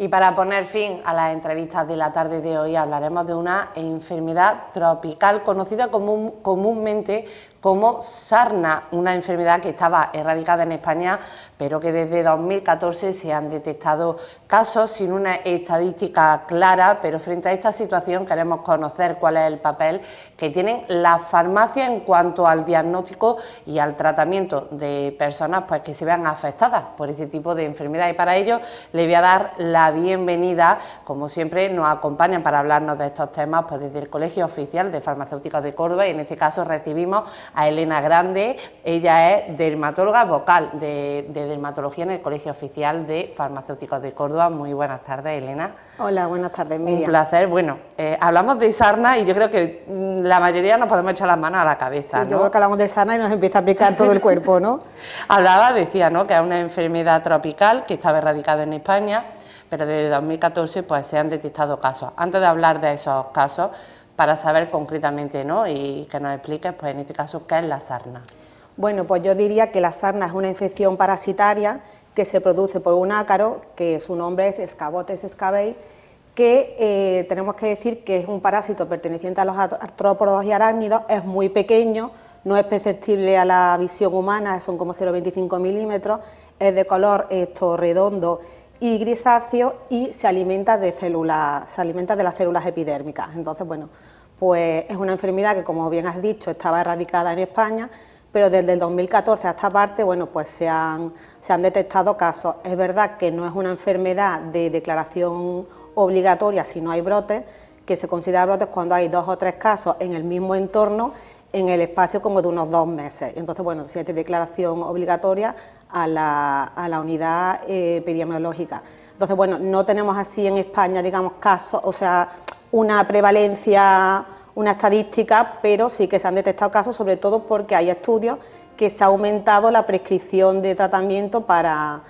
Y para poner fin a las entrevistas de la tarde de hoy hablaremos de una enfermedad tropical conocida comúnmente como sarna, una enfermedad que estaba erradicada en España, pero que desde 2014 se han detectado casos sin una estadística clara, pero frente a esta situación queremos conocer cuál es el papel que tienen las farmacias en cuanto al diagnóstico y al tratamiento de personas pues, que se vean afectadas por este tipo de enfermedad. Y para ello le voy a dar la bienvenida, como siempre nos acompañan para hablarnos de estos temas pues desde el Colegio Oficial de Farmacéuticos de Córdoba, y en este caso recibimos a Elena Grande. Ella es dermatóloga vocal de dermatología en el Colegio Oficial de Farmacéuticos de Córdoba. Muy buenas tardes, Elena. Hola, buenas tardes, Miriam. Un placer. Bueno, hablamos de sarna y yo creo que la mayoría nos podemos echar las manos a la cabeza, sí, ¿no? Yo creo que hablamos de sarna y nos empieza a picar todo el cuerpo, ¿no? Decía, ¿no?, que es una enfermedad tropical que estaba erradicada en España, pero desde 2014 pues se han detectado casos. Antes de hablar de esos casos, para saber concretamente, ¿no?, y que nos expliques, pues en este caso, ¿qué es la sarna? Bueno, pues yo diría que la sarna es una infección parasitaria que se produce por un ácaro, que su nombre es Scabotes scabiei, que tenemos que decir que es un parásito perteneciente a los artrópodos y arácnidos, es muy pequeño, no es perceptible a la visión humana, son como 0,25 milímetros, es de color redondo y grisáceo y se alimenta de las células epidérmicas. Entonces, bueno, pues es una enfermedad que, como bien has dicho, estaba erradicada en España, pero desde el 2014 a esta parte, bueno, pues se han detectado casos. Es verdad que no es una enfermedad de declaración obligatoria si no hay brotes, que se considera brotes cuando hay 2 o 3 casos en el mismo entorno, en el espacio como de unos 2 meses. Entonces, bueno, si hay declaración obligatoria a la unidad epidemiológica. Entonces, bueno, no tenemos así en España, digamos, casos, o sea, una prevalencia, una estadística, pero sí que se han detectado casos, sobre todo porque hay estudios que se ha aumentado la prescripción de tratamiento para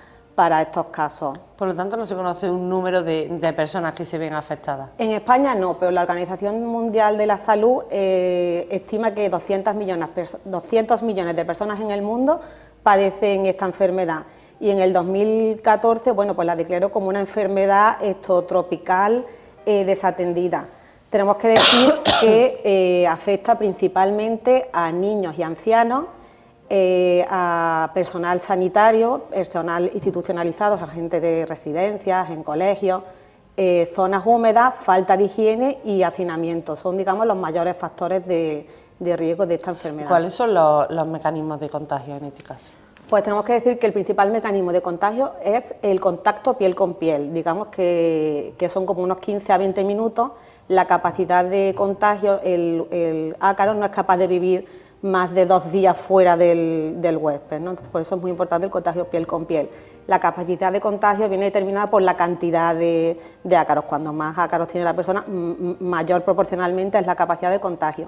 estos casos. Por lo tanto, no se conoce un número de personas que se ven afectadas. En España no, pero la Organización Mundial de la Salud estima que 200 millones de personas en el mundo padecen esta enfermedad, y en el 2014, bueno, pues la declaró como una enfermedad tropical desatendida. Tenemos que decir que afecta principalmente a niños y ancianos, a personal sanitario, personal institucionalizado, a gente de residencias, en colegios, zonas húmedas, falta de higiene y hacinamiento. Son, digamos, los mayores factores de riesgo de esta enfermedad. ¿Cuáles son los mecanismos de contagio en este caso? Pues tenemos que decir que el principal mecanismo de contagio es el contacto piel con piel. Digamos que son como unos 15 a 20 minutos. La capacidad de contagio, el ácaro no es capaz de vivir más de 2 días fuera del huésped, ¿no? Entonces, por eso es muy importante el contagio piel con piel. La capacidad de contagio viene determinada por la cantidad de ácaros. Cuando más ácaros tiene la persona, mayor proporcionalmente es la capacidad de contagio.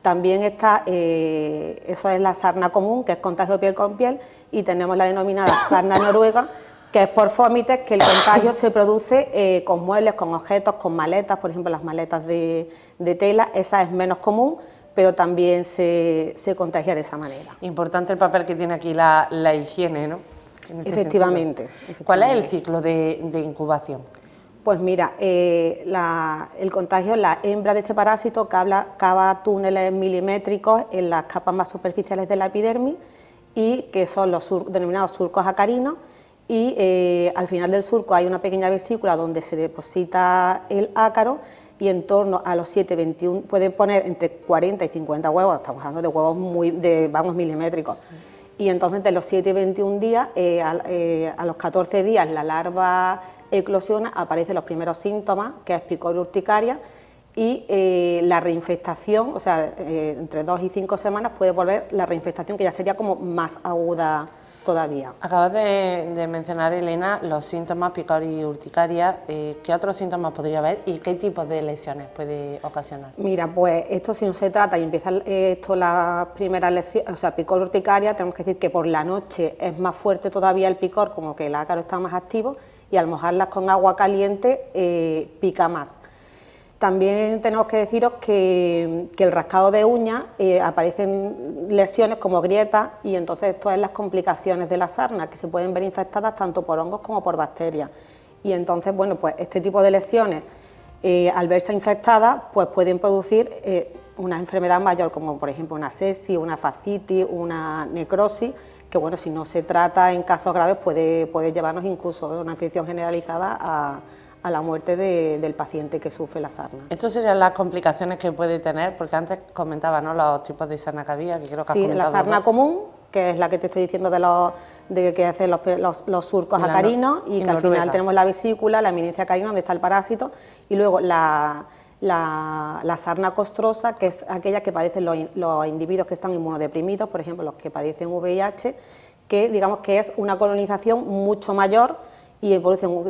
También está, eso es la sarna común, que es contagio piel con piel, y tenemos la denominada sarna noruega, que es por fómites, que el contagio se produce con muebles, con objetos, con maletas, por ejemplo las maletas de tela. Esa es menos común, pero también se contagia de esa manera. Importante el papel que tiene aquí la higiene, ¿no? Efectivamente. ¿Cuál es el ciclo de incubación? Pues mira, el contagio, la hembra de este parásito cava túneles milimétricos en las capas más superficiales de la epidermis, y que son los denominados surcos acarinos, y al final del surco hay una pequeña vesícula donde se deposita el ácaro, y en torno a los 7-21 puede poner entre 40 y 50 huevos, estamos hablando de huevos milimétricos. Y entonces de los 7 y 21 días, a los 14 días la larva eclosiona, aparecen los primeros síntomas, que es picor y urticaria, y la reinfestación, o sea, entre 2 y 5 semanas puede volver la reinfestación, que ya sería como más aguda todavía. Acabas de mencionar, Elena, los síntomas picor y urticaria. ¿Qué otros síntomas podría haber y qué tipos de lesiones puede ocasionar? Mira, pues esto, si no se trata y empieza la primera lesión, o sea, picor urticaria, tenemos que decir que por la noche es más fuerte todavía el picor, como que el ácaro está más activo, y al mojarlas con agua caliente pica más. También tenemos que deciros que el rascado de uñas aparecen lesiones como grietas, y entonces esto es las complicaciones de la sarna, que se pueden ver infectadas tanto por hongos como por bacterias. y entonces, bueno, pues este tipo de lesiones, al verse infectadas, pues pueden producir una enfermedad mayor, como por ejemplo una sepsis, una fascitis, una necrosis, que bueno, si no se trata en casos graves puede llevarnos incluso a una infección generalizada a la muerte del paciente que sufre la sarna. ¿Estas serían las complicaciones que puede tener? Porque antes comentaba, ¿no?, los tipos de sarna que había, que creo que has comentado. Sí, la sarna común, que es la que te estoy diciendo de que hacen los surcos acarinos, y que al final tenemos la vesícula, la eminencia acarina, donde está el parásito, y luego la sarna costrosa, que es aquella que padecen los individuos que están inmunodeprimidos, por ejemplo, los que padecen VIH, que digamos que es una colonización mucho mayor, y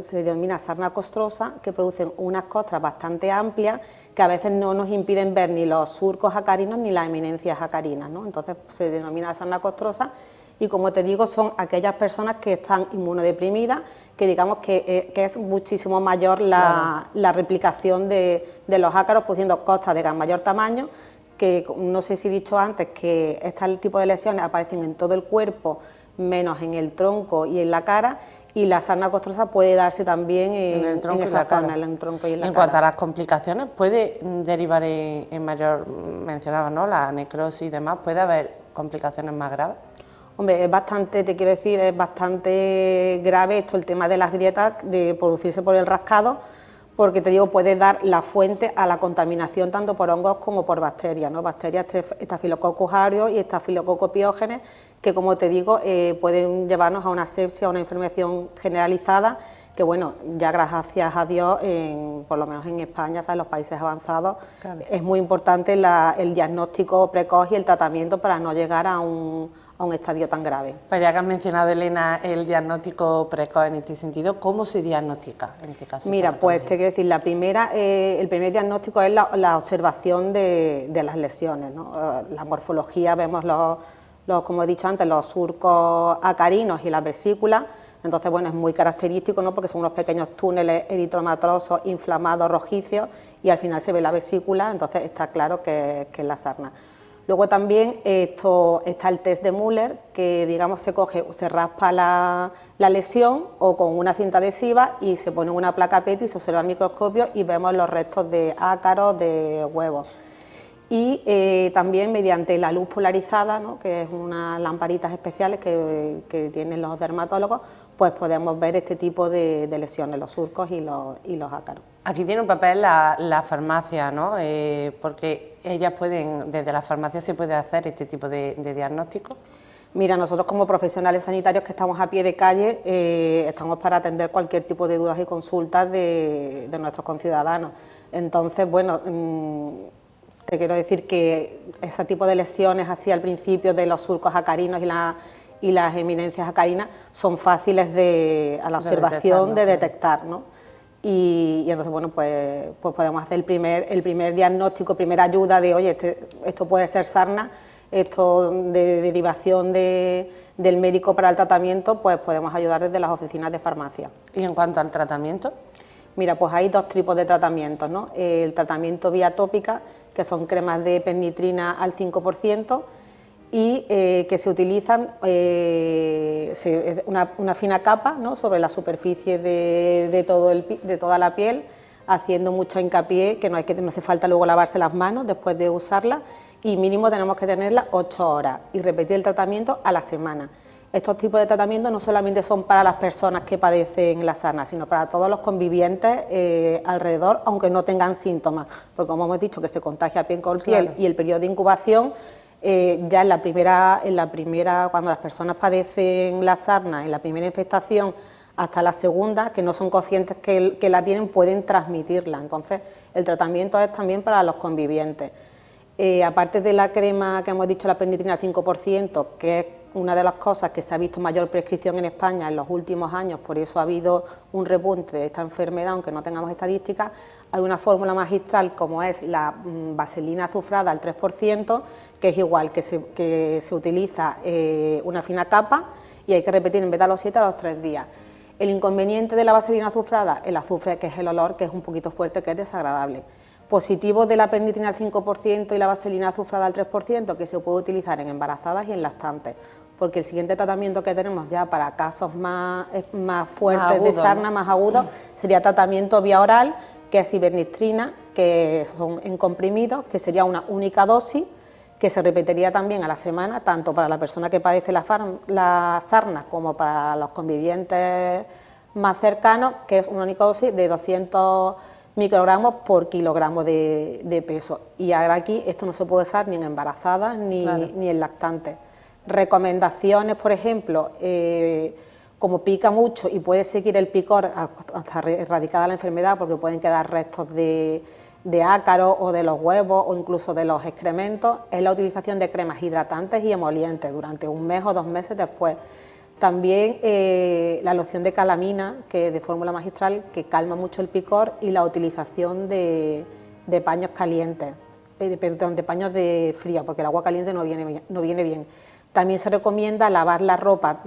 se denomina sarna costrosa, que producen unas costras bastante amplias que a veces no nos impiden ver ni los surcos acarinos ni las eminencias acarinas, ¿no? Entonces se denomina sarna costrosa, y como te digo, son aquellas personas que están inmunodeprimidas, que digamos que es muchísimo mayor la replicación de los ácaros, produciendo costras de gran mayor tamaño, que no sé si he dicho antes que este tipo de lesiones aparecen en todo el cuerpo, menos en el tronco y en la cara, y la sarna costrosa puede darse también en esa zona, en el tronco y en la cara. En cuanto a las complicaciones, ¿puede derivar en mayor, mencionaba, ¿no?, la necrosis y demás? ¿Puede haber complicaciones más graves? Hombre, es bastante grave esto, el tema de las grietas, de producirse por el rascado, porque te digo, puede dar la fuente a la contaminación tanto por hongos como por bacterias, ¿no? Bacterias Staphylococcus aureus y Staphylococcus pyogenes, que como te digo, pueden llevarnos a una sepsia, a una enfermedad generalizada, que bueno, ya gracias a Dios, por lo menos en España, en los países avanzados, claro, es muy importante el diagnóstico precoz y el tratamiento para no llegar a un estadio tan grave. Pues ya que has mencionado, Elena, el diagnóstico precoz en este sentido, ¿cómo se diagnostica en este caso? Mira, pues te quiero decir, el primer diagnóstico es la observación de las lesiones, ¿no? La morfología, vemos como he dicho antes, los surcos acarinos y las vesículas. Entonces, bueno, es muy característico, ¿no?, porque son unos pequeños túneles eritromatosos, inflamados, rojizos, y al final se ve la vesícula, entonces está claro que es la sarna. Luego también está el test de Müller, que digamos se raspa la lesión o con una cinta adhesiva y se pone una placa PET y se observa al microscopio y vemos los restos de ácaros, de huevos. Y también mediante la luz polarizada, ¿no?, que es unas lamparitas especiales que tienen los dermatólogos, pues podemos ver este tipo de lesiones, los surcos y los ácaros. Aquí tiene un papel la farmacia, ¿no? Porque ellas pueden, desde la farmacia se puede hacer este tipo de diagnóstico. Mira, nosotros como profesionales sanitarios que estamos a pie de calle, estamos para atender cualquier tipo de dudas y consultas de nuestros conciudadanos. Entonces, bueno, te quiero decir que ese tipo de lesiones así al principio de los surcos acarinos y las eminencias acarinas son fáciles a la observación de detectar, ¿no? Y entonces, bueno, pues podemos hacer el primer diagnóstico, primera ayuda de, oye, esto puede ser sarna, esto de derivación del médico para el tratamiento, pues podemos ayudar desde las oficinas de farmacia. ¿Y en cuanto al tratamiento? Mira, pues hay dos tipos de tratamientos, ¿no? El tratamiento vía tópica, que son cremas de pernitrina al 5%, y que se utilizan una fina capa, ¿no?, sobre la superficie de toda la piel, haciendo mucho hincapié que no hace falta luego lavarse las manos después de usarla, y mínimo tenemos que tenerla 8 horas y repetir el tratamiento a la semana. Estos tipos de tratamientos no solamente son para las personas que padecen la sarna, sino para todos los convivientes alrededor, aunque no tengan síntomas, porque como hemos dicho que se contagia piel con piel, claro, y el periodo de incubación, ya en la primera, cuando las personas padecen la sarna, en la primera infestación hasta la segunda, que no son conscientes que la tienen, pueden transmitirla. Entonces, el tratamiento es también para los convivientes. Aparte de la crema que hemos dicho, la pernitrina al 5%, que es una de las cosas que se ha visto mayor prescripción en España en los últimos años, por eso ha habido un repunte de esta enfermedad, aunque no tengamos estadísticas. Hay una fórmula magistral como es la vaselina azufrada al 3%, que es igual, que se utiliza una fina capa y hay que repetir en vez de a los 7 a los 3 días. El inconveniente de la vaselina azufrada, el azufre, que es el olor, que es un poquito fuerte, que es desagradable. Positivo de la pernitrina al 5% y la vaselina azufrada al 3%, que se puede utilizar en embarazadas y en lactantes, porque el siguiente tratamiento que tenemos ya para casos más fuertes Más agudos, de sarna, ¿no? más agudos, sería tratamiento vía oral, que es ivermectrina, que son en comprimidos, que sería una única dosis, que se repetiría también a la semana, tanto para la persona que padece la sarna como para los convivientes más cercanos, que es una única dosis de 200 microgramos por kilogramo de peso. Y ahora aquí esto no se puede usar ni en embarazadas ni en lactantes. Recomendaciones, por ejemplo, como pica mucho y puede seguir el picor hasta erradicada la enfermedad, porque pueden quedar restos de ácaros o de los huevos o incluso de los excrementos, es la utilización de cremas hidratantes y emolientes durante 1 mes o 2 meses después. También la loción de calamina, que es de fórmula magistral, que calma mucho el picor, y la utilización de paños calientes, perdón, de paños de frío, porque el agua caliente no viene bien. También se recomienda lavar la ropa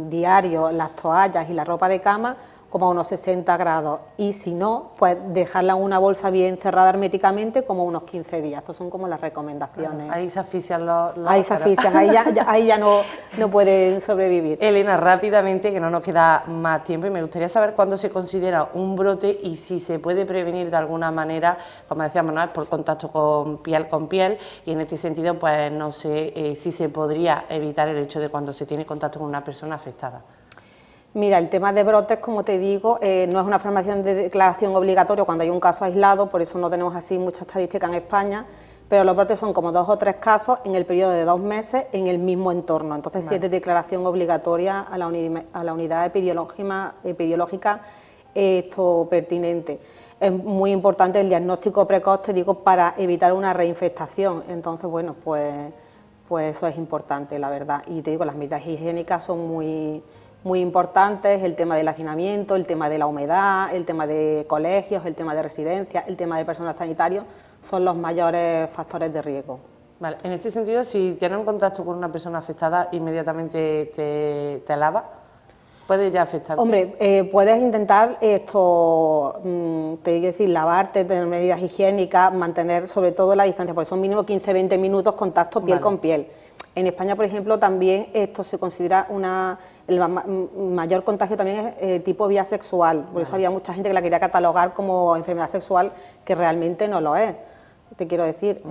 diario, las toallas y la ropa de cama, como a unos 60 grados, y si no, pues dejarla en una bolsa bien cerrada herméticamente como unos 15 días. Estas son como las recomendaciones. Bueno, ahí se asfixian los ahí se asfixian, ahí ya no pueden sobrevivir. Elena, rápidamente, que no nos queda más tiempo, y me gustaría saber cuándo se considera un brote y si se puede prevenir de alguna manera, como decíamos, ¿no?, es por contacto con piel, y en este sentido, pues no sé si se podría evitar el hecho de cuando se tiene contacto con una persona afectada. Mira, el tema de brotes, como te digo, no es una formación de declaración obligatoria cuando hay un caso aislado, por eso no tenemos así mucha estadística en España, pero los brotes son como 2 o 3 casos en el periodo de 2 meses en el mismo entorno. Entonces, sí es de declaración obligatoria a la unidad epidemiológica esto pertinente. Es muy importante el diagnóstico precoz, te digo, para evitar una reinfectación. Entonces, bueno, pues eso es importante, la verdad. Y te digo, las medidas higiénicas son muy importantes, el tema del hacinamiento, el tema de la humedad, el tema de colegios, el tema de residencias, el tema de personal sanitario, son los mayores factores de riesgo. Vale, en este sentido, si tienes un contacto con una persona afectada, inmediatamente te lavas, ¿puede ya afectarte? Hombre, puedes intentar esto, te digo decir, lavarte, tener medidas higiénicas, mantener sobre todo la distancia, porque son mínimo 15-20 minutos contacto piel con piel. En España, por ejemplo, también esto se considera el mayor contagio también es tipo vía sexual, por eso había mucha gente que la quería catalogar como enfermedad sexual, que realmente no lo es, te quiero decir.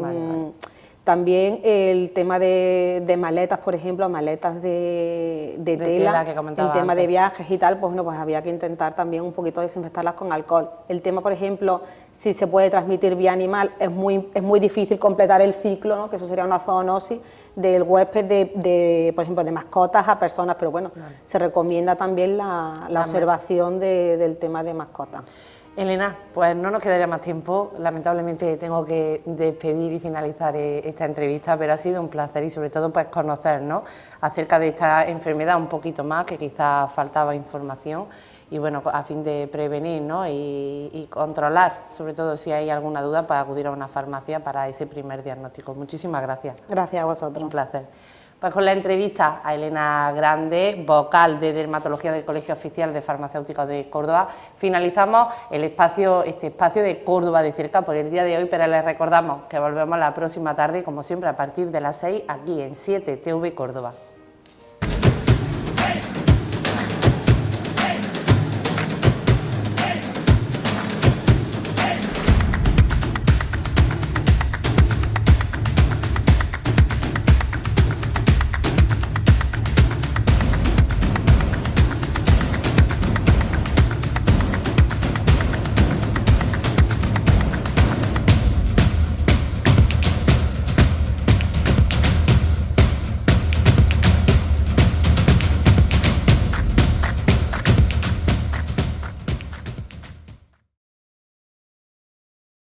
También el tema de maletas, por ejemplo, maletas de tela, que el tema antes de viajes y tal, pues bueno, pues había que intentar también un poquito desinfectarlas con alcohol. El tema, por ejemplo, si se puede transmitir vía animal, es muy difícil completar el ciclo, ¿no?, que eso sería una zoonosis del huésped por ejemplo, de mascotas a personas, pero bueno, se recomienda también la observación del tema de mascotas. Elena, pues no nos quedaría más tiempo, lamentablemente tengo que despedir y finalizar esta entrevista, pero ha sido un placer y sobre todo pues conocer, ¿no?, acerca de esta enfermedad un poquito más, que quizás faltaba información, y bueno, a fin de prevenir, ¿no?, y controlar, sobre todo si hay alguna duda, para acudir a una farmacia para ese primer diagnóstico. Muchísimas gracias. Gracias a vosotros. Un placer. Pues con la entrevista a Elena Grande, vocal de dermatología del Colegio Oficial de Farmacéuticos de Córdoba, finalizamos este espacio de Córdoba de cerca por el día de hoy, pero les recordamos que volvemos la próxima tarde, como siempre, a partir de las 6, aquí en 7TV Córdoba.